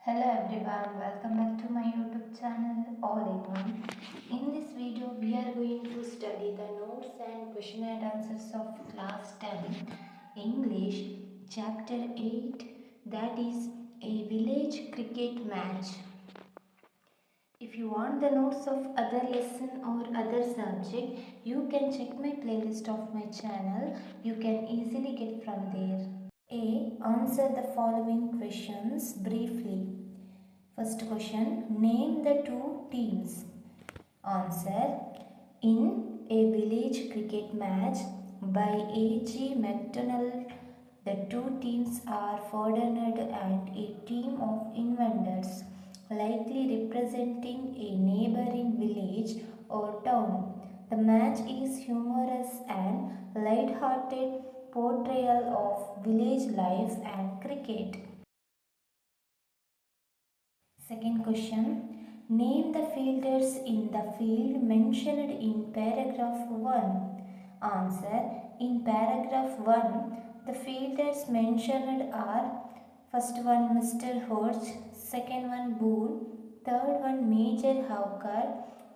Hello everyone, welcome back to my YouTube channel All in One. In this video, we are going to study the notes and question and answers of class 10 English chapter 8, that is a village cricket match. If you want the notes of other lesson or other subject, you can check my playlist of my channel. You can easily get from there. A. Answer the following questions briefly. First question. Name the two teams. Answer. In a village cricket match by A.G. McDonald, the two teams are Ferdinand and a team of invaders, likely representing a neighboring village or town. The match is humorous and light-hearted portrayal of village life and cricket. Second question. Name the fielders in the field mentioned in paragraph 1. Answer. In paragraph 1, the fielders mentioned are first one Mr. Hodge, second one Boone, third one Major Hawker,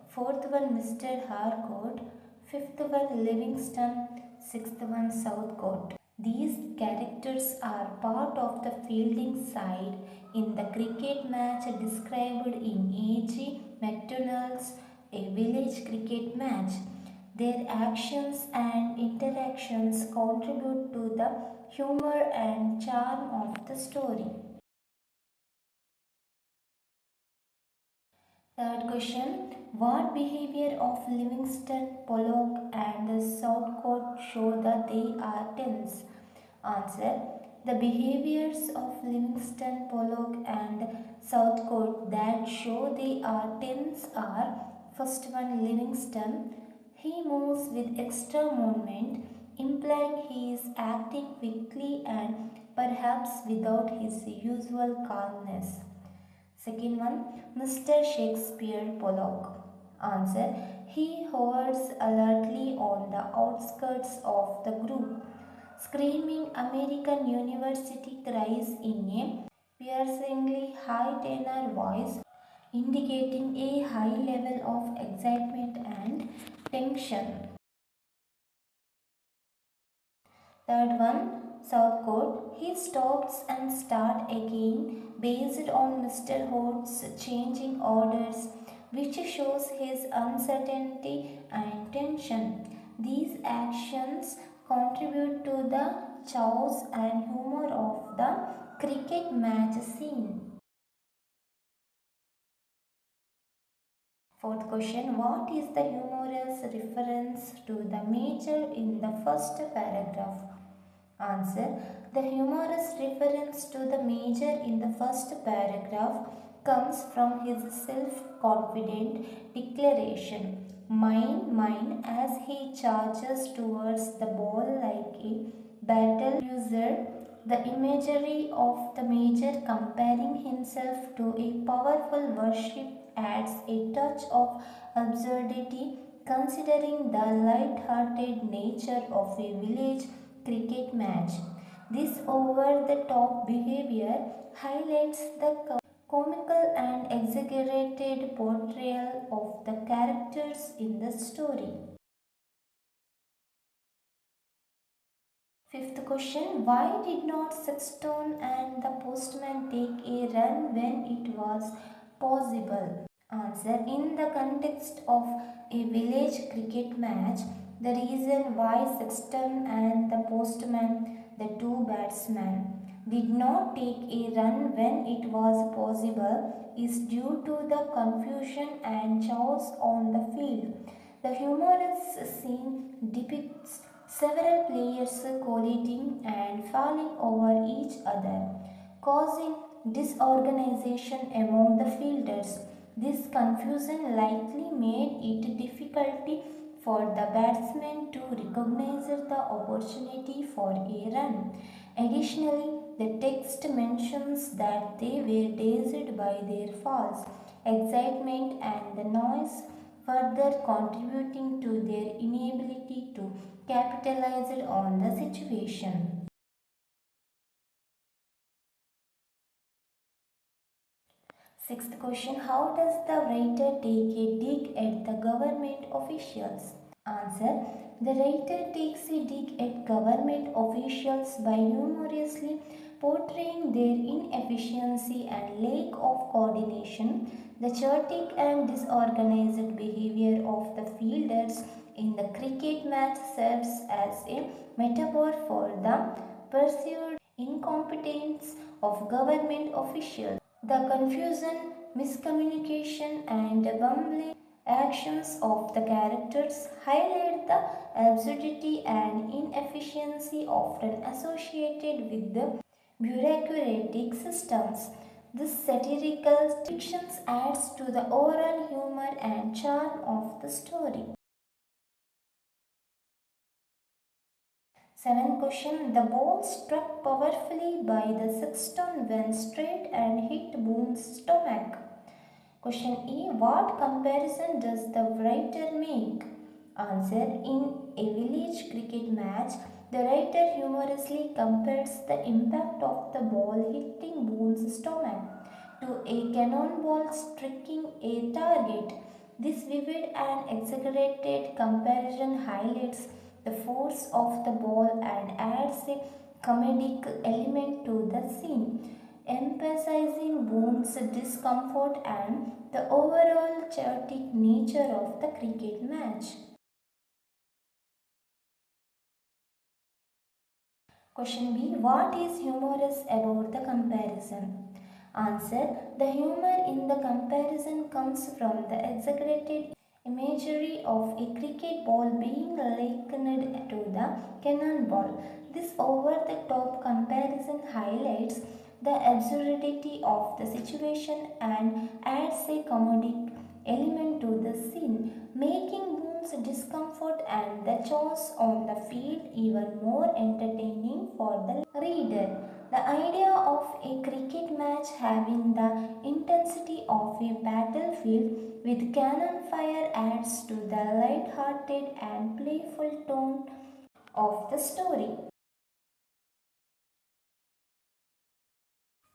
fourth one Mr. Harcourt, fifth one Livingston, sixth one Southcote. These characters are part of the fielding side in the cricket match described in A.G. McDonald's A Village Cricket Match. Their actions and interactions contribute to the humor and charm of the story. Third question. What behavior of Livingston, Pollock and Southcote show that they are tense? Answer. The behaviors of Livingston, Pollock and Southcote that show they are tense are first one Livingston. He moves with extra movement, implying he is acting quickly and perhaps without his usual calmness. Second one, Mr. Shakespeare Pollock. Answer. He hovers alertly on the outskirts of the group, screaming American University cries in a piercingly high tenor voice, indicating a high level of excitement and tension. Third one, Southcote. He stops and starts again based on Mr. Hodge's changing orders, which shows his uncertainty and tension. These actions contribute to the chaos and humor of the cricket match scene. Fourth question. What is the humorous reference to the major in the first paragraph? Answer. The humorous reference to the major in the first paragraph comes from his self-confident declaration, "Mine, mine," as he charges towards the ball like a battle cruiser. The imagery of the major comparing himself to a powerful warship adds a touch of absurdity considering the light-hearted nature of a village cricket match. This over-the-top behavior highlights the comical and exaggerated portrayal of the characters in the story. Fifth question. Why did not Sexton and the postman take a run when it was possible? Answer. In the context of a village cricket match, the reason why Sexton and the postman, the two batsmen, did not take a run when it was possible is due to the confusion and chaos on the field. The humorous scene depicts several players colliding and falling over each other, causing disorganization among the fielders. This confusion likely made it difficult for the batsmen to recognize the opportunity for a run. Additionally, the text mentions that they were dazed by their falls, excitement and the noise, further contributing to their inability to capitalize on the situation. Sixth question, how does the writer take a dig at the government officials? Answer, the writer takes a dig at government officials by humorously portraying their inefficiency and lack of coordination, the chaotic and disorganized behavior of the fielders in the cricket match serves as a metaphor for the perceived incompetence of government officials. The confusion, miscommunication, and bumbling actions of the characters highlight the absurdity and inefficiency often associated with the bureaucratic systems. This satirical fiction adds to the overall humor and charm of the story. Seventh question, the ball struck powerfully by the sexton went straight and hit Boone's stomach. Question E, what comparison does the writer make? Answer, in a village cricket match, the writer humorously compares the impact of the ball hitting Boone's stomach to a cannonball striking a target. This vivid and exaggerated comparison highlights the force of the ball and adds a comedic element to the scene, emphasizing Boone's discomfort and the overall chaotic nature of the cricket match. Question B, what is humorous about the comparison? Answer, the humor in the comparison comes from the exaggerated imagery of a cricket ball being likened to the cannonball. This over-the-top comparison highlights the absurdity of the situation and adds a comedic element to the scene, making Boone's discomfort and the chores on the field even more entertaining for the reader. The idea of a cricket match having the intensity of a battlefield with cannon fire adds to the light-hearted and playful tone of the story.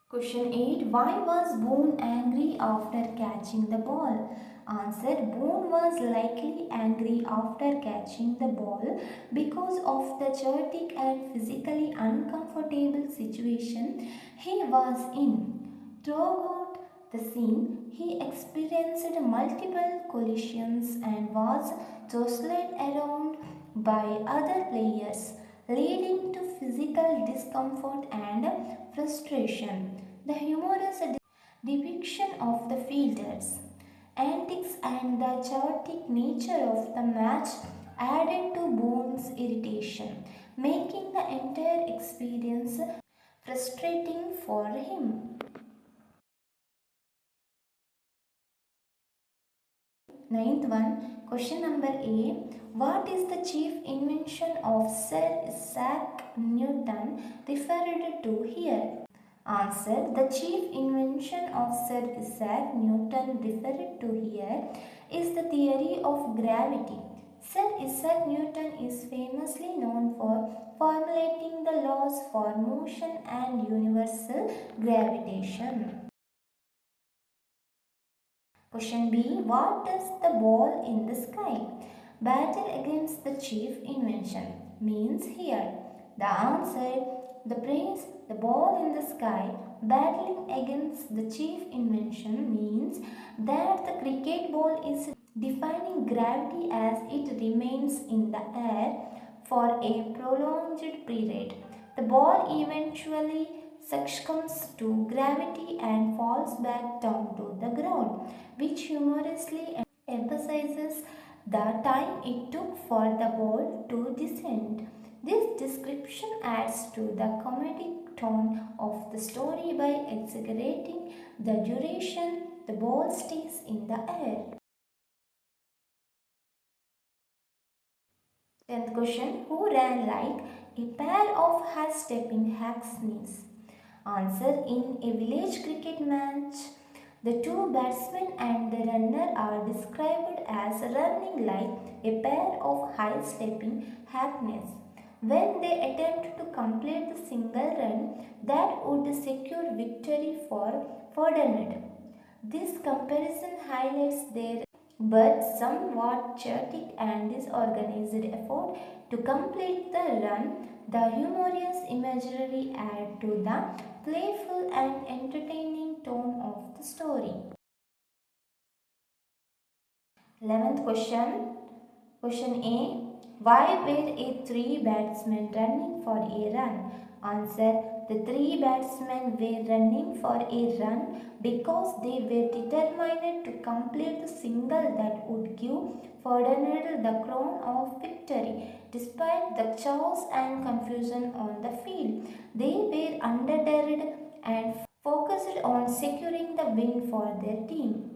Question 8. Why was Boone angry after catching the ball? Answer, Boone was likely angry after catching the ball because of the chaotic and physically uncomfortable situation he was in. Throughout the scene, he experienced multiple collisions and was jostled around by other players, leading to physical discomfort and frustration. The humorous depiction of the fielders' antics and the chaotic nature of the match added to Boone's irritation, making the entire experience frustrating for him. Ninth one, question number A. What is the chief invention of Sir Isaac Newton referred to here? Answer, the chief invention of Sir Isaac Newton referred to here is the theory of gravity. Sir Isaac Newton is famously known for formulating the laws for motion and universal gravitation. Question B. What does the ball in the sky? Battle against the chief invention means here. The answer, the phrase the ball in the sky battling against the chief invention means that the cricket ball is defying gravity as it remains in the air for a prolonged period. The ball eventually succumbs to gravity and falls back down to the ground, which humorously emphasizes the time it took for the ball to descend. This description adds to the comedic tone of the story by exaggerating the duration the ball stays in the air. 10th question, who ran like a pair of high-stepping hackneys? Answer, in a village cricket match, the two batsmen and the runner are described as running like a pair of high-stepping hackneys when they attempt to complete the single run that would secure victory for further. comparison highlights their but somewhat chaotic and disorganized effort to complete the run. The humorous imagery add to the playful and entertaining tone of the story. 11th question. Question A. Why were a three batsmen running for a run? Answer. The three batsmen were running for a run because they were determined to complete the single that would give Ferdinand the crown of victory. Despite the chaos and confusion on the field, they were undeterred and focused on securing the win for their team.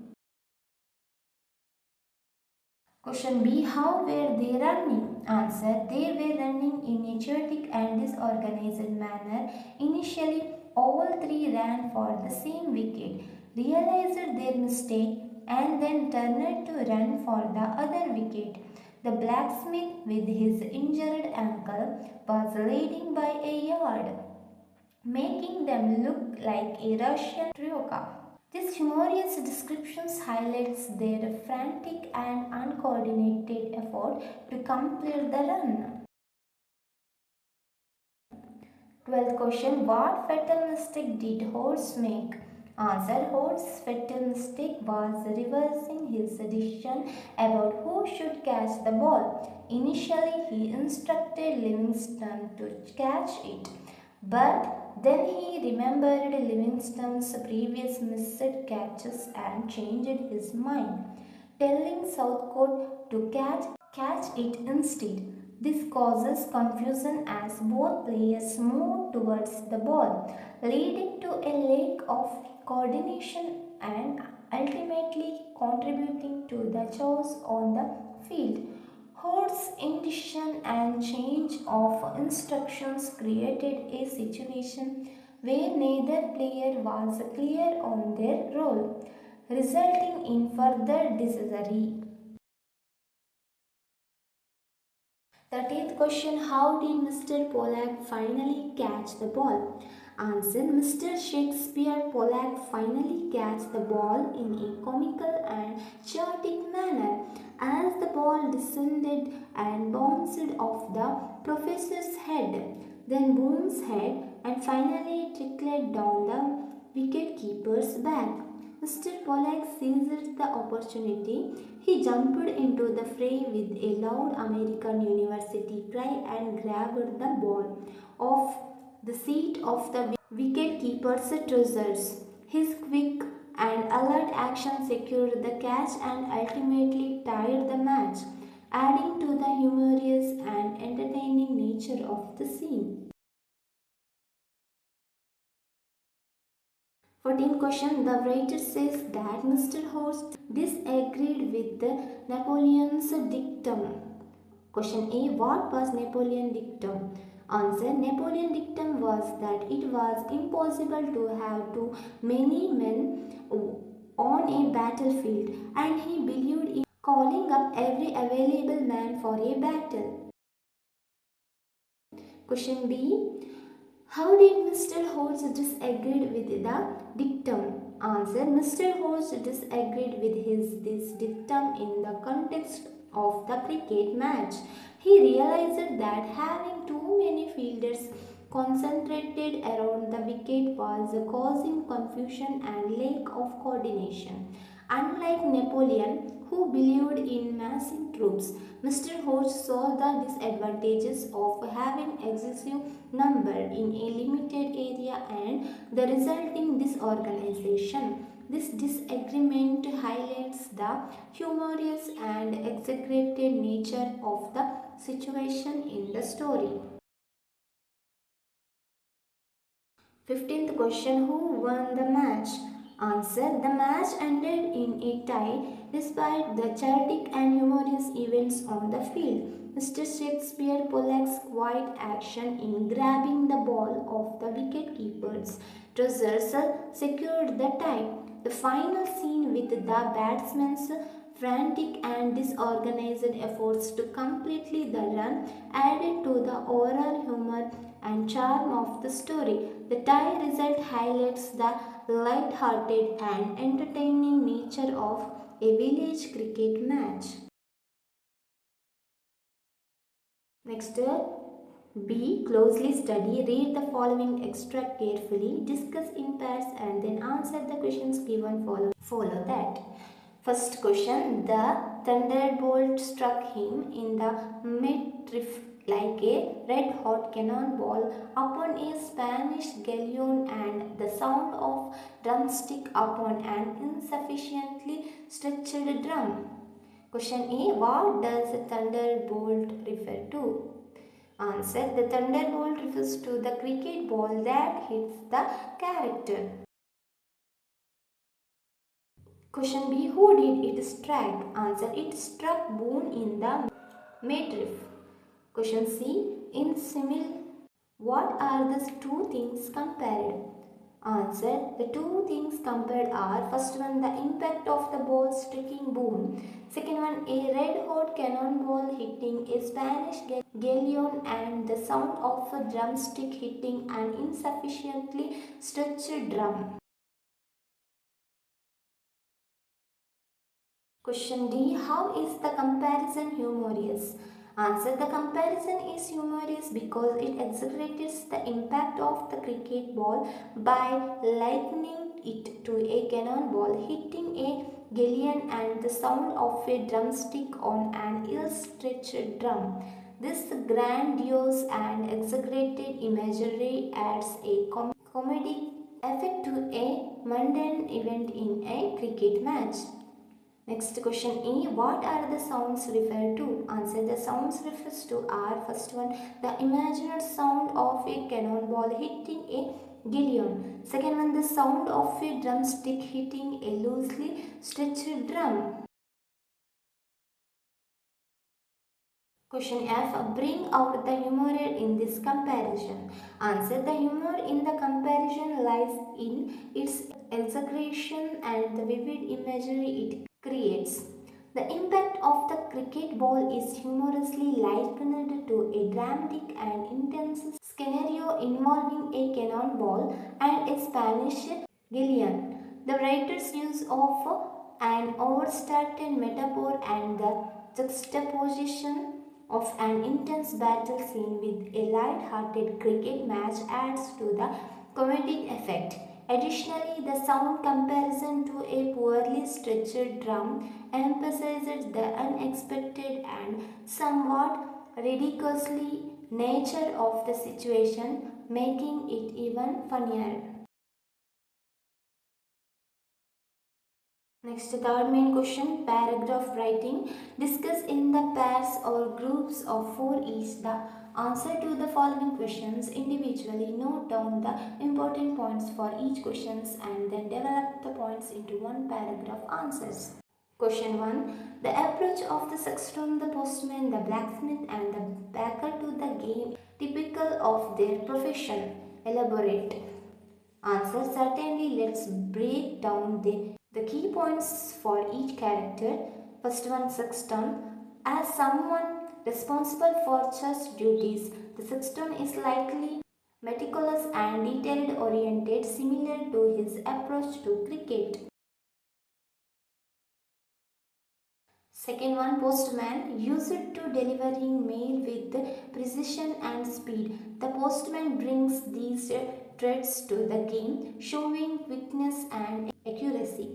Question B. How were they running? Answer. They were running in a chaotic and disorganized manner. Initially, all three ran for the same wicket, realized their mistake, and then turned to run for the other wicket. The blacksmith, with his injured ankle, was leading by a yard, making them look like a Russian troika. This humorous description highlights their frantic and uncoordinated effort to complete the run. 12th question. What fatal mistake did Hodge make? Answer. Hodge's fatal mistake was reversing his decision about who should catch the ball. Initially, he instructed Livingston to catch it, but then he remembered Livingston's previous missed catches and changed his mind, telling Southcote to catch it instead. This causes confusion as both players move towards the ball, leading to a lack of coordination and ultimately contributing to the chaos on the field. Hodge's indecision and change of instructions created a situation where neither player was clear on their role, resulting in further disarray. 13th question. How did Mr. Pollack finally catch the ball? Answer. Mr. Shakespeare Pollack finally catch the ball in a comical and chaotic manner as the ball descended and bounced off the professor's head, then Boone's head, and finally trickled down the wicket-keeper's back. Mr. Pollack seized the opportunity. He jumped into the fray with a loud American University cry and grabbed the ball off the seat of the wicket-keeper's trousers. His quick and alert action secured the catch and ultimately tied the match, adding to the humorous and entertaining nature of the scene. 14th question. The writer says that Mr. Hodge disagreed with Napoleon's dictum. Question A. What was Napoleon's dictum? Answer. Napoleon's dictum was that it was impossible to have too many men on a battlefield, and he believed in calling up every available man for a battle. Question B. How did Mr. Hodge disagree with the dictum? Answer. Mr. Hodge disagreed with this dictum in the context of the cricket match. He realized that having too many fielders concentrated around the wicket was causing confusion and lack of coordination. Unlike Napoleon, who believed in massing troops, Mr. Hodge saw the disadvantages of having excessive number in a limited area and the resulting disorganization. This disagreement highlights the humorous and exaggerated nature of the situation in the story. 15th question. Who won the match? Answer. The match ended in a tie despite the chaotic and humorous events on the field. Mr. Shakespeare Pollack's quiet action in grabbing the ball off the wicket-keeper's trousers secured the tie. The final scene with the batsman's frantic and disorganized efforts to complete the run added to the overall humor and charm of the story. The tie result highlights the light-hearted and entertaining nature picture of a village cricket match. Next, B. Closely study, read the following extract carefully, discuss in pairs and then answer the questions given. Follow that. First question, the thunderbolt struck him in the midriff like a red-hot cannonball upon a Spanish galleon and the sound of drumstick upon an insufficiently stretched drum. Question A. What does thunderbolt refer to? Answer. The thunderbolt refers to the cricket ball that hits the character. Question B. Who did it strike? Answer. It struck Boone in the midriff. Question C. In simile, what are the two things compared? Answer. The two things compared are, first one, the impact of the ball striking Boone. Second one, a red-hot cannonball hitting a Spanish galleon and the sound of a drumstick hitting an insufficiently stretched drum. Question D. How is the comparison humorous? Answer. The comparison is humorous because it exaggerates the impact of the cricket ball by likening it to a cannonball hitting a galleon and the sound of a drumstick on an ill-stretched drum. This grandiose and exaggerated imagery adds a comedic effect to a mundane event in a cricket match. Next question E. What are the sounds referred to? Answer. The sounds refers to are, first one, the imagined sound of a cannonball hitting a galleon. Second one, the sound of a drumstick hitting a loosely stretched drum. Question F. Bring out the humor in this comparison. Answer. The humor in the comparison lies in its exaggeration and the vivid imagery it creates. The impact of the cricket ball is humorously likened to a dramatic and intense scenario involving a cannonball and a Spanish galleon. The writer's use of an overstated metaphor and the juxtaposition of an intense battle scene with a light-hearted cricket match adds to the comedic effect. Additionally, the sound comparison to a poorly stretched drum emphasizes the unexpected and somewhat ridiculous nature of the situation, making it even funnier. Next, third main question, paragraph writing. Discuss in the pairs or groups of four each the answer to the following questions individually. Note down the important points for each questions and then develop the points into one paragraph answers. Question 1. The approach of the sexton, the postman, the blacksmith and the baker to the game typical of their profession. Elaborate. Answer. Certainly, let's break down the key points for each character. First one, sexton. As someone responsible for church duties, the sexton is likely meticulous and detail oriented, similar to his approach to cricket. Second one, postman, used to delivering mail with precision and speed. The postman brings these traits to the game, showing quickness and accuracy.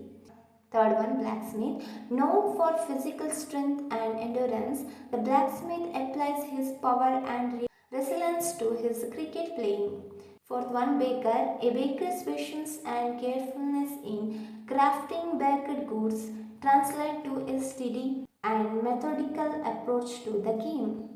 Third one, blacksmith. Known for physical strength and endurance, the blacksmith applies his power and resilience to his cricket playing. Fourth one, baker. A baker's patience and carefulness in crafting baked goods translate to a steady and methodical approach to the game.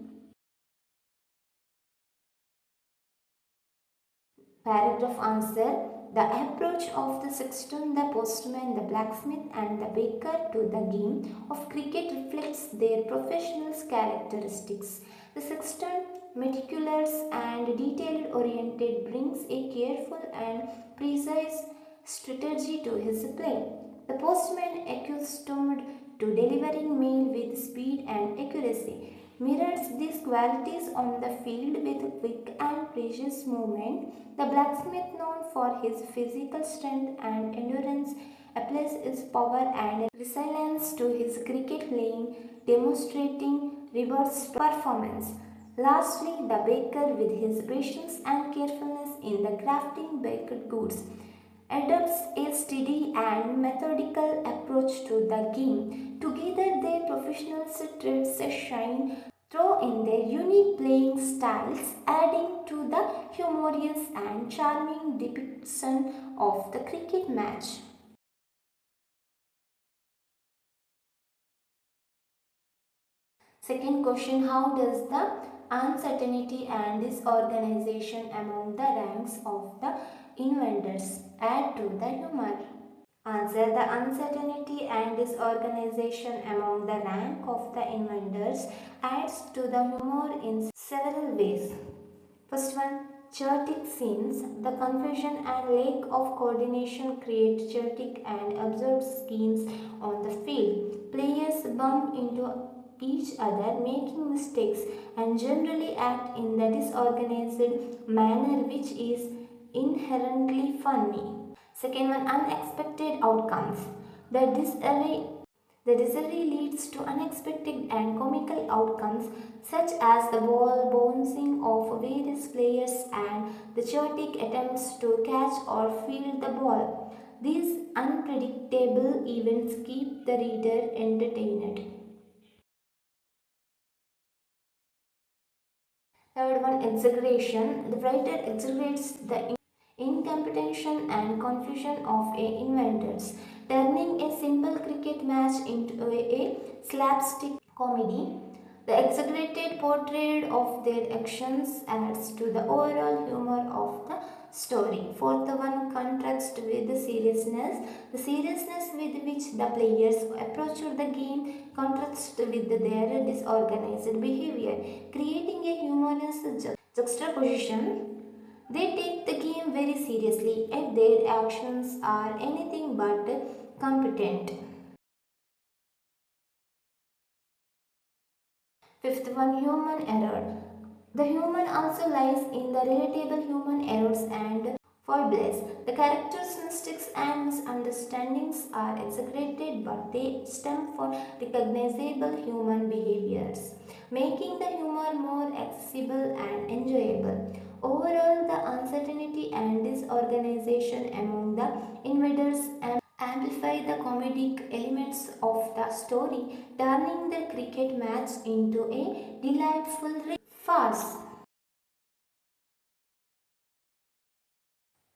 Paragraph answer. The approach of the sexton, the postman, the blacksmith and the baker to the game of cricket reflects their professional characteristics. The sexton, meticulous and detail oriented, brings a careful and precise strategy to his play. The postman, accustomed to delivering mail with speed and accuracy, mirrors these qualities on the field with quick and precious movement. The blacksmith, known for his physical strength and endurance, applies his power and resilience to his cricket playing, demonstrating robust performance. Lastly, the baker, with his patience and carefulness in the crafting baked goods, adopts a steady and methodical approach to the game. Together, their professional traits shine through in their unique playing styles, adding to the humorous and charming depiction of the cricket match. Second question, how does the uncertainty and disorganization among the ranks of the inventors add to the humor? Answer, the uncertainty and disorganization among the rank of the inventors adds to the humor in several ways. First one, chaotic scenes. The confusion and lack of coordination create chaotic and absurd scenes on the field. Players bump into each other, making mistakes, and generally act in the disorganized manner, which is inherently funny. Second one, unexpected outcomes. The disarray the disarray leads to unexpected and comical outcomes, such as the ball bouncing off various players and the chaotic attempts to catch or field the ball. These unpredictable events keep the reader entertained. Third one, exaggeration. The writer exaggerates the incomprehension and confusion of inventors, turning a simple cricket match into a slapstick comedy. The exaggerated portrayal of their actions adds to the overall humor of the story. Fourth one, contrast with the seriousness. The seriousness with which the players approach the game contrasts with their disorganized behavior, creating a humorous juxtaposition. They take the game very seriously, yet their actions are anything but competent. Fifth one, human error. The human also lies in the relatable human errors and foibles. The characters' mistakes and misunderstandings are exaggerated, but they stem from recognizable human behaviors, making the humor more accessible and enjoyable. Overall, the uncertainty and disorganization among the invaders amplify the comedic elements of the story, turning the cricket match into a delightful farce.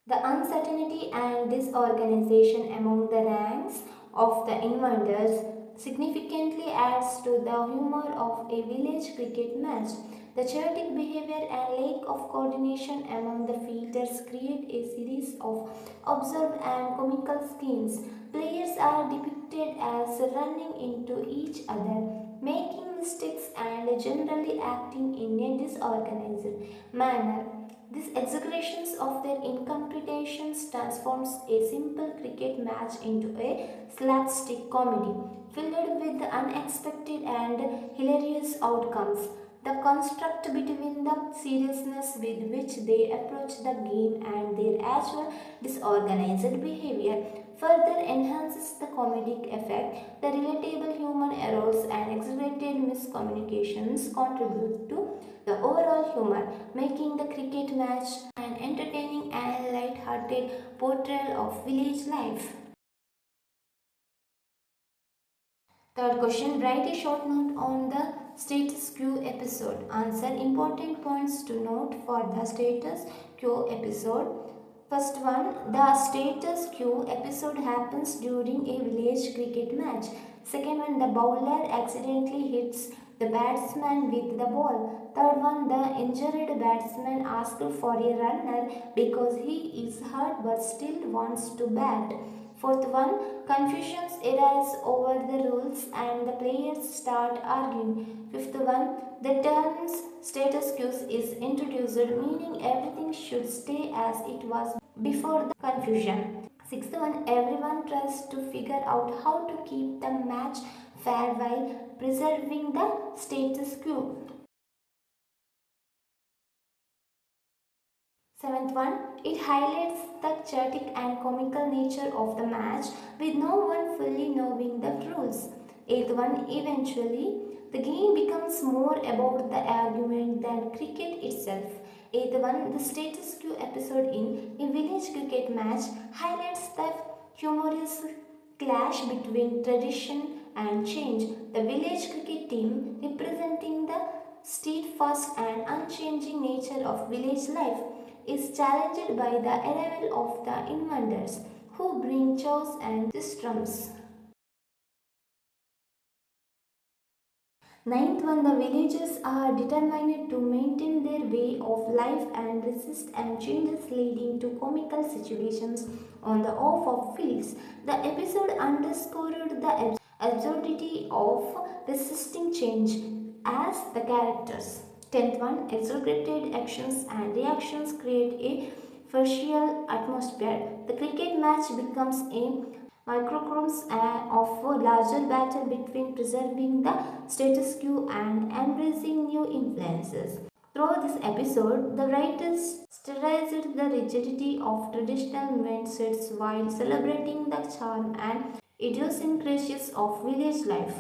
The uncertainty and disorganization among the ranks of the invaders significantly adds to the humor of a village cricket match. The chaotic behavior and lack of coordination among the fielders create a series of absurd and comical scenes. Players are depicted as running into each other, making mistakes and generally acting in a disorganized manner. These exaggerations of their incomprehensions transforms a simple cricket match into a slapstick comedy, filled with unexpected and hilarious outcomes. The contrast between the seriousness with which they approach the game and their actual disorganized behavior further enhances the comedic effect. The relatable human errors and exaggerated miscommunications contribute to the overall humor, making the cricket match an entertaining and light-hearted portrayal of village life. Third question, write a short note on the status quo episode. Answer, important points to note for the status quo episode. First one, the status quo episode happens during a village cricket match. Second one, the bowler accidentally hits the batsman with the ball. Third one, the injured batsman asks for a runner because he is hurt but still wants to bat. Fourth one, confusions arise over the rules and the players start arguing. Fifth one, the terms status quo is introduced, meaning everything should stay as it was before the confusion. Sixth one, everyone tries to figure out how to keep the match fair while preserving the status quo. Seventh one, it highlights the chaotic and comical nature of the match with no one fully knowing the rules. Eighth one, eventually, the game becomes more about the argument than cricket itself. Eighth one, the status quo episode in a village cricket match highlights the humorous clash between tradition and change. The village cricket team representing the steadfast and unchanging nature of village life is challenged by the arrival of the invaders who bring chaos and disrupts. Ninth one, the villagers are determined to maintain their way of life and resist and changes leading to comical situations on the off of fields. The episode underscored the absurdity of resisting change as the characters. Tenth one, exaggerated actions and reactions create a facial atmosphere. The cricket match becomes a microcosms of a larger battle between preserving the status quo and embracing new influences. Through this episode, the writers satirized the rigidity of traditional mindsets while celebrating the charm and idiosyncrasies of village life.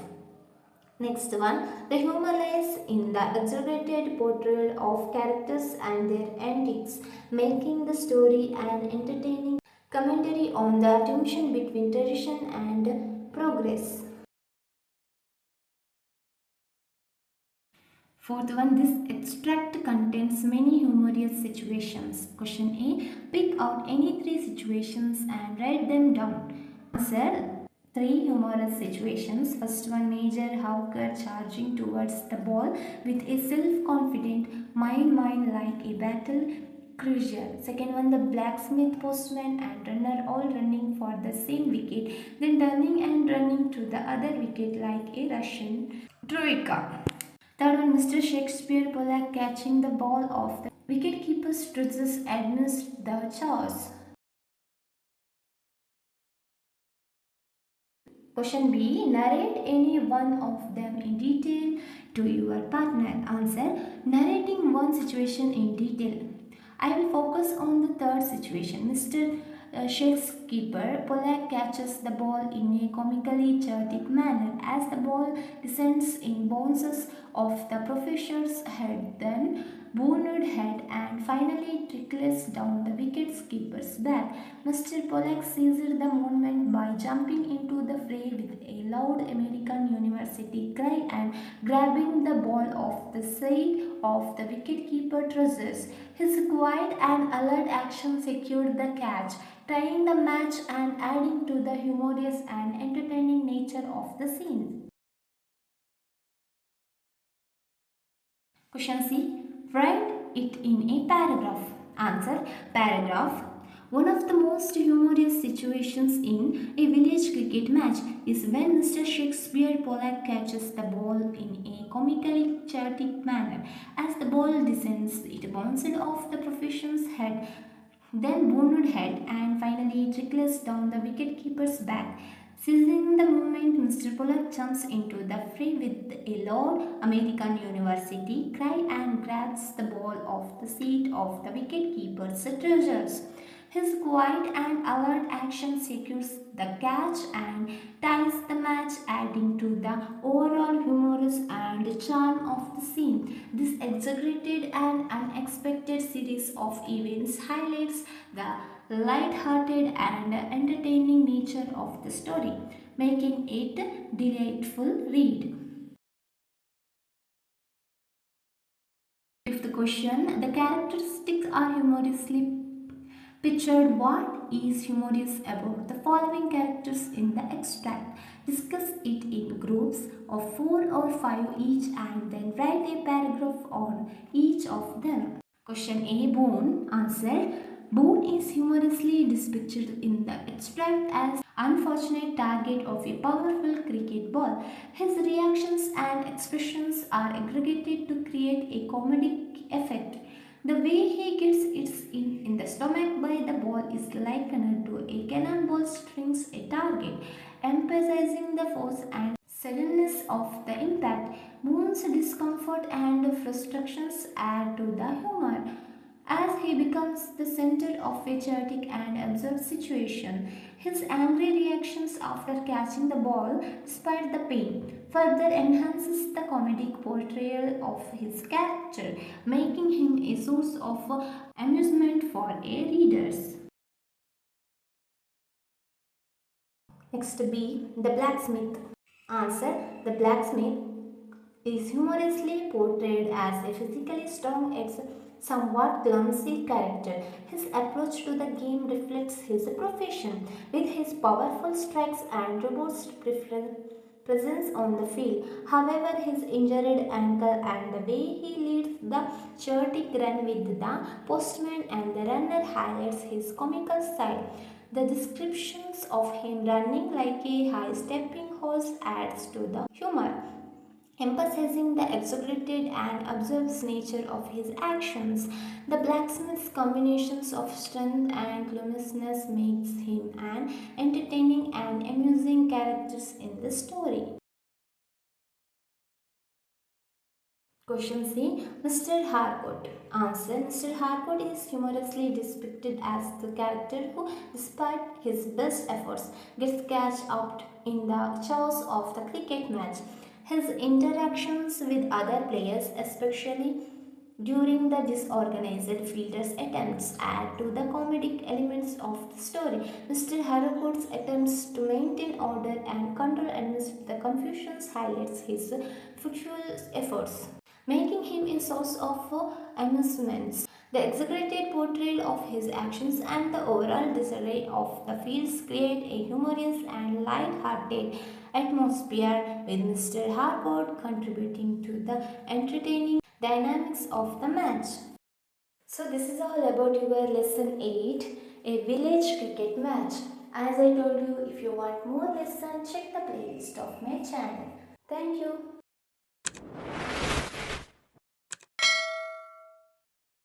Next one, the humor lies in the exaggerated portrayal of characters and their antics, making the story an entertaining commentary on the tension between tradition and progress. Fourth one, this extract contains many humorous situations. Question A, pick out any three situations and write them down. Answer, three humorous situations. First one, Major Hawker charging towards the ball with a self-confident mind like a battle cruiser. Second one, the blacksmith, postman and runner all running for the same wicket, then turning and running to the other wicket like a Russian troika. Third one, Mr. Shakespeare Pollock catching the ball off the wicketkeeper struts amidst the chaos. Question B. Narrate any one of them in detail to your partner. Answer. Narrating one situation in detail. I will focus on the third situation. Mr. Shakespeare Pollock catches the ball in a comically chaotic manner as the ball descends in bounces off the professor's head, then Boone head and finally trickles down the wicket-keeper's back. Mr. Pollock seized the moment by jumping into the fray with a loud American University cry and grabbing the ball off the side of the wicket-keeper trousers. His quiet and alert action secured the catch, tying the match and adding to the humorous and entertaining nature of the scene. Question C. Write it in a paragraph. Answer. Paragraph. One of the most humorous situations in a village cricket match is when Mr. Shakespeare Pollock catches the ball in a comically chaotic manner. As the ball descends, it bounces off the professor's head, then Boone head, and finally trickles down the wicketkeeper's back. Seizing the moment, Mr. Pollock jumps into the fray with a loud American University cry and grabs the ball off the seat of the wicketkeeper's trousers. His quiet and alert action secures the catch and ties the match, adding to the overall humorous and charm of the scene. This exaggerated and unexpected series of events highlights the light-hearted and entertaining nature of the story, making it a delightful read. Fifth question, the characteristics are humorously pictured. What is humorous about the following characters in the extract? Discuss it in groups of 4 or 5 each and then write a paragraph on each of them. Question A. Boone. Answer. Boone is humorously depicted in the extract as unfortunate target of a powerful cricket ball. His reactions and expressions are aggregated to create a comedic effect. The way he gets it in the stomach by the ball is likened to a cannonball strings a target, emphasizing the force and suddenness of the impact. Boone's discomfort and frustrations add to the humor, as he becomes the center of a chaotic and absurd situation. His angry reactions after catching the ball, despite the pain, further enhances the comedic portrayal of his character, making him a source of amusement for a readers. Next B. The blacksmith. Answer. The blacksmith is humorously portrayed as a physically strong yet somewhat clumsy character. His approach to the game reflects his profession, with his powerful strikes and robust presence on the field. However, his injured ankle and the way he leads the chaotic run with the postman and the runner highlights his comical side. The descriptions of him running like a high stepping horse adds to the humor, emphasizing the exaggerated and absurd nature of his actions. The blacksmith's combinations of strength and clumsiness makes him an entertaining and amusing character in the story. Question C. Mr. Harcourt. Answer. Mr. Harcourt is humorously depicted as the character who, despite his best efforts, gets catch up in the chaos of the cricket match. His interactions with other players, especially during the disorganized fielders' attempts, add to the comedic elements of the story. Mr. Harcourt's attempts to maintain order and control amidst the confusions highlights his fruitful efforts, making him a source of amusements. The exaggerated portrayal of his actions and the overall disarray of the fields create a humorous and light-hearted atmosphere, with Mr. Harcourt contributing to the entertaining dynamics of the match. So this is all about your lesson 8, a village cricket match. As I told you, if you want more lessons, check the playlist of my channel. Thank you.